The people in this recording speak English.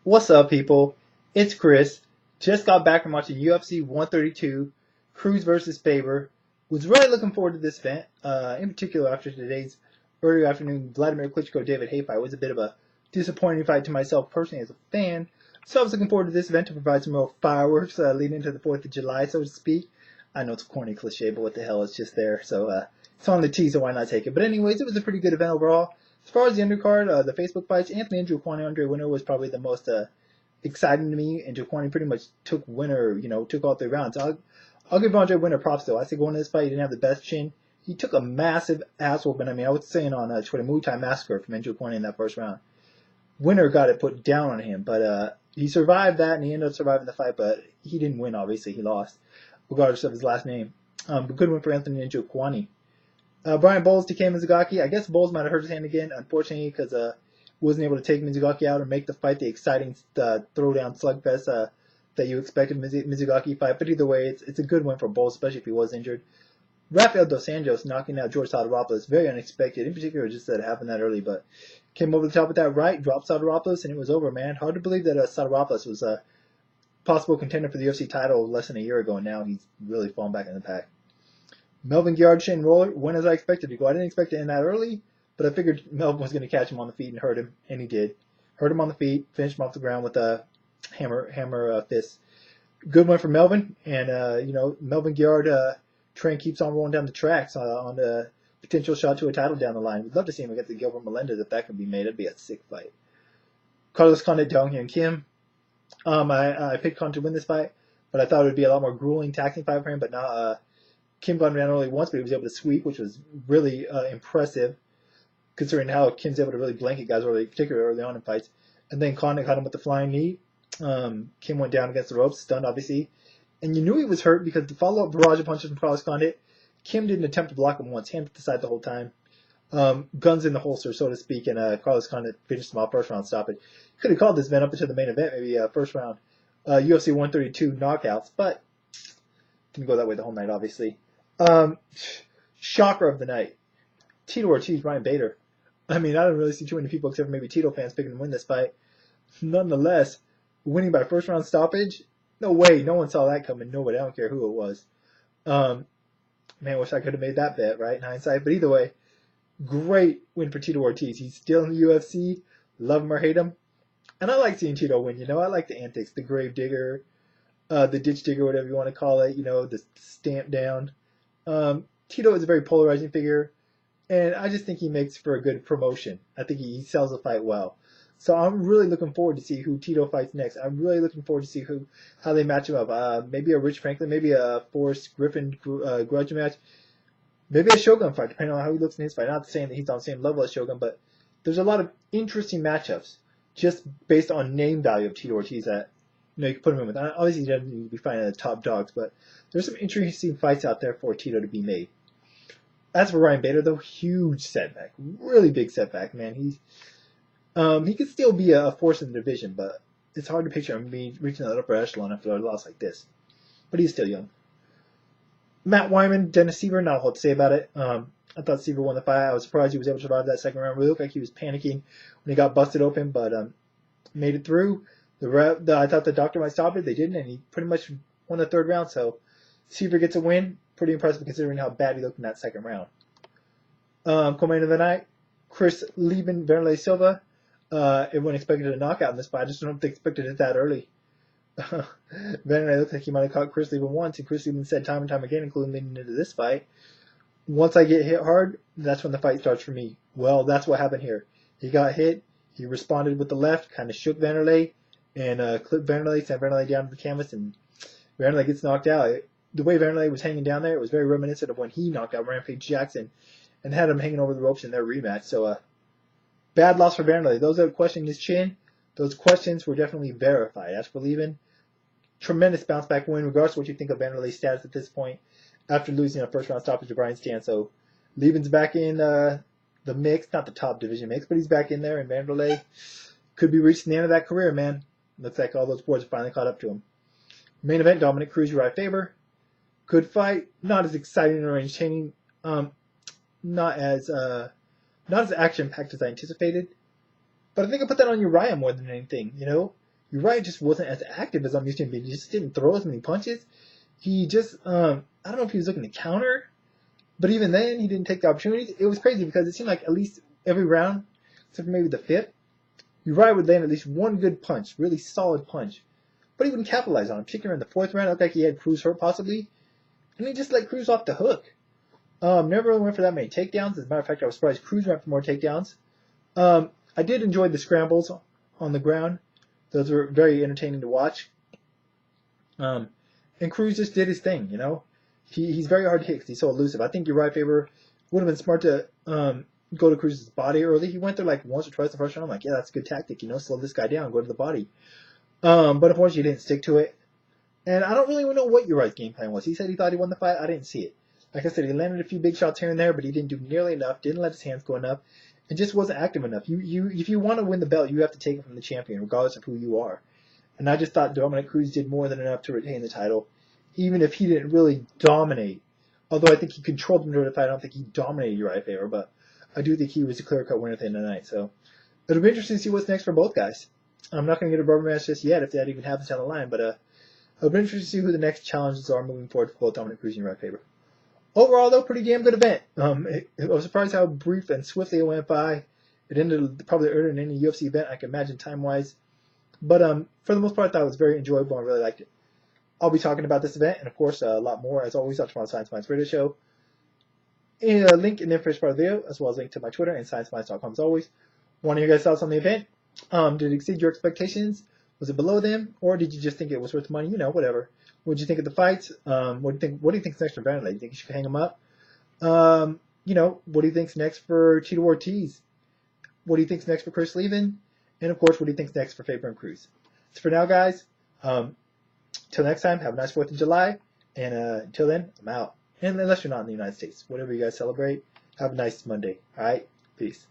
What's up, people? It's Chris. Just got back from watching UFC 132, Cruz versus Faber. Was really looking forward to this event, in particular after today's early afternoon Vladimir Klitschko-David Haye fight. It was a bit of a disappointing fight to myself personally as a fan. So I was looking forward to this event to provide some real fireworks leading into the 4th of July, so to speak. I know it's a corny cliche, but what the hell, it's just there. So it's on the tee, so why not take it? But anyways, it was a pretty good event overall. As far as the undercard, the Facebook fights, Anthony and Njokuani Andre winner was probably the most exciting to me, and Njokuani pretty much took winner, took all 3 rounds. I'll give Andre winner props though. I say going into this fight, he didn't have the best chin. He took a massive ass whooping. I mean, I was saying on Twitter, Muay Thai massacre from Njokuani in that first round. Winner got it put down on him, but he survived that, and he ended up surviving the fight, but he didn't win, obviously. He lost, regardless of his last name. But good win for Anthony and Njokuani. Brian Bowles to Kei Mizugaki. I guess Bowles might have hurt his hand again, unfortunately, because wasn't able to take Mizugaki out or make the fight the exciting throwdown slugfest that you expected Mizugaki fight. But either way, it's a good win for Bowles, especially if he was injured. Rafael Dos Anjos knocking out George Sotiropoulos, very unexpected. In particular, just that it happened that early, but came over the top with that right, dropped Sotiropoulos, and it was over, man. Hard to believe that Sotiropoulos was a possible contender for the UFC title less than a year ago, and now he's really fallen back in the pack. Melvin Guillard, Shane Roller, went as I expected to go. I didn't expect it in that early, but I figured Melvin was going to catch him on the feet and hurt him, and he did. Hurt him on the feet, finished him off the ground with a hammer fist. Good one for Melvin, and Melvin Guillard train keeps on rolling down the tracks on the potential shot to a title down the line. We'd love to see him against Gilbert Melendez if that could be made. That'd be a sick fight. Carlos Condit, Dong Hyun Kim. I picked Condit to win this fight, but I thought it would be a lot more grueling, taxing fight for him, but not. Kim got him down only once, but he was able to sweep, which was really impressive, considering how Kim's able to really blanket guys, particularly early on in fights. And then Condit caught him with the flying knee. Kim went down against the ropes, stunned, obviously. And you knew he was hurt because the follow-up barrage of punches from Carlos Condit, Kim didn't attempt to block him once, hand at the side the whole time. Guns in the holster, so to speak, and Carlos Condit finished him off first round stoppage. Could have called this event up into the main event, maybe first round UFC 132 knockouts, but didn't go that way the whole night, obviously. Shocker of the night. Tito Ortiz, Ryan Bader. I mean, I don't really see too many people, except for maybe Tito fans, picking to win this fight. Nonetheless, winning by first round stoppage? No way. No one saw that coming. Nobody. I don't care who it was. Man, wish I could have made that bet, right, in hindsight. But either way, great win for Tito Ortiz. He's still in the UFC. Love him or hate him. And I like seeing Tito win, I like the antics, the grave digger, the ditch digger, whatever you want to call it, the stamp down. Tito is a very polarizing figure, and I just think he makes for a good promotion. I think he sells the fight well. So I'm really looking forward to see who Tito fights next. I'm really looking forward to see how they match him up. Maybe a Rich Franklin, maybe a Forrest Griffin grudge match, maybe a Shogun fight, depending on how he looks in his fight. Not saying that he's on the same level as Shogun, but there's a lot of interesting matchups just based on name value of Tito Ortiz that you can put him in with. Obviously, he doesn't need to be fighting the top dogs, but there's some interesting fights out there for Tito to be made. As for Ryan Bader, though, huge setback, really big setback, man. He could still be a force in the division, but it's hard to picture him reaching that upper echelon after a loss like this. But he's still young. Matt Wyman, Dennis Seaver, not a whole to say about it. I thought Seaver won the fight. I was surprised he was able to survive that second round. It really looked like he was panicking when he got busted open, but made it through. I thought the doctor might stop it. They didn't, and he pretty much won the third round. So Seaver gets a win. Pretty impressive considering how bad he looked in that second round. Co-main of the night, Chris Lieben, Vanderlei Silva. Everyone expected a knockout in this fight. I just don't think they expected it that early. Vanderlei looked like he might have caught Chris Lieben once, and Chris Lieben said time and time again, including leading into this fight, once I get hit hard, that's when the fight starts for me. Well, that's what happened here. He got hit. He responded with the left, kind of shook Vanderlei, and clipped Vanderlei, sent Vanderlei down to the canvas, and Vanderlei gets knocked out. The way Vanderlei was hanging down there, it was very reminiscent of when he knocked out Rampage Jackson and had him hanging over the ropes in their rematch. So, bad loss for Vanderlei. Those that are questioning his chin, those questions were definitely verified. As for Lieben, tremendous bounce back win, regardless of what you think of Vanderlei's status at this point, after losing a first round stoppage to Brian Stan. So, Lieben's back in the mix, not the top division mix, but he's back in there, and Vanderlei could be reaching the end of that career, man. Looks like all those boards have finally caught up to him. Main event, Dominick Cruz, Urijah Faber. Good fight, not as exciting or entertaining, not as action-packed as I anticipated. But I think I put that on Urijah more than anything, Urijah just wasn't as active as I'm used to him being. He just didn't throw as many punches. He just, I don't know if he was looking to counter, but even then, he didn't take the opportunities. It was crazy because it seemed like at least every round, except for maybe the fifth, Urijah would land at least one good punch, really solid punch. But he wouldn't capitalize on it. Particularly in the fourth round, it looked like he had Cruz hurt possibly, and he just let Cruz off the hook. Never really went for that many takedowns. As a matter of fact, I was surprised Cruz went for more takedowns. I did enjoy the scrambles on the ground. Those were very entertaining to watch. And Cruz just did his thing, you know. He's very hard to hit because he's so elusive. I think Urijah Faber would have been smart to go to Cruz's body early. He went there like once or twice the first round. I'm like, yeah, that's a good tactic, you know, slow this guy down, go to the body. But unfortunately, he didn't stick to it. And I don't really know what Urijah's game plan was. He said he thought he won the fight. I didn't see it. Like I said, he landed a few big shots here and there, but he didn't do nearly enough, didn't let his hands go enough, and just wasn't active enough. If you want to win the belt, you have to take it from the champion, regardless of who you are. And I just thought Dominick Cruz did more than enough to retain the title, even if he didn't really dominate. Although I think he controlled him during the fight, I don't think he dominated Urijah Faber, but I do think he was a clear-cut winner at the end of the night. So it'll be interesting to see what's next for both guys. I'm not going to get a rubber match just yet, if that even happens down the line, but it'll be interesting to see who the next challenges are moving forward for both Dominick Cruz and Urijah Faber. Overall, though, pretty damn good event. I was surprised how brief and swiftly it went by. It ended probably earlier than any UFC event I can imagine time-wise. But for the most part, I thought it was very enjoyable and really liked it. I'll be talking about this event and, of course, a lot more, as always, on tomorrow's Science Minds Radio Show. A link in the first part of the video, as well as a link to my Twitter and ScienceMinds.com, as always. Want to hear your guys' thoughts on the event? Did it exceed your expectations? Was it below them? Or did you just think it was worth the money? You know, whatever. What did you think of the fights? What do you think's next for Vanderlei? You think you should hang him up? You know, what do you think's next for Tito Ortiz? What do you think's next for Chris Levin? And of course, what do you think's next for Faber and Cruz? So for now, guys, till next time, have a nice 4th of July. And until then, I'm out. And unless you're not in the United States, whatever you guys celebrate, have a nice Monday. All right? Peace.